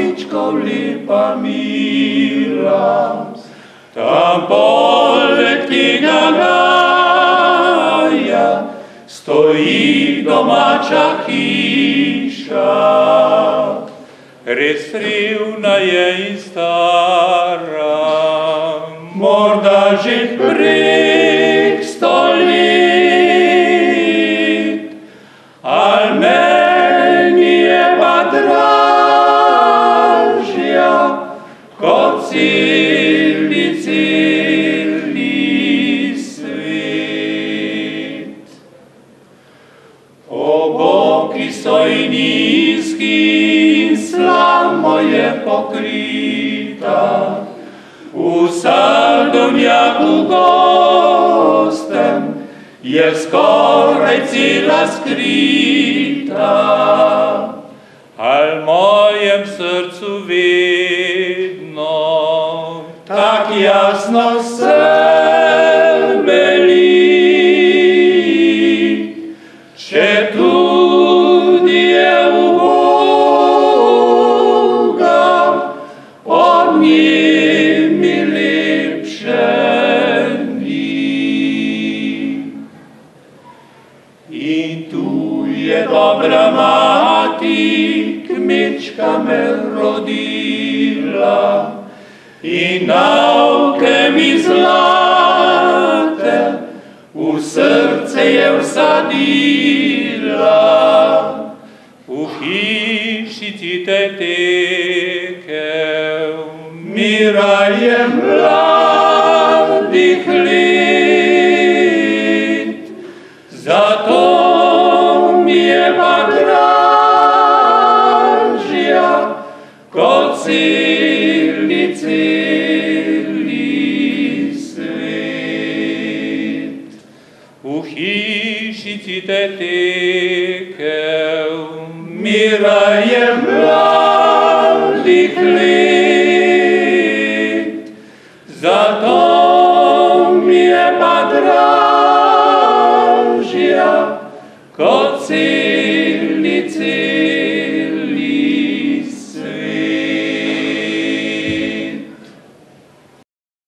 Aničkov lepa mila. Tam poleg tega gaja stoji domača hiša. Res revna je in stara, morda že prek 100 let, al meni je pa dražja kot celi svet. Oboki so in nizki in slamo je pokrita, v sadovnjaku gostem je skoraj cela skrita, al mojem srcu vedno tak jasno se beli, če tudi je uboga, od nje mi lepše ni. In tu je dobra mati, kmečka me rodila, in nauke mi zlate v srce je vsadila. V hiši te tekel miraje mladih let, zato mi je pa dražja kot celi svet. V hiši te tekel miraje mladih let, zato mi je pa dražja kot celi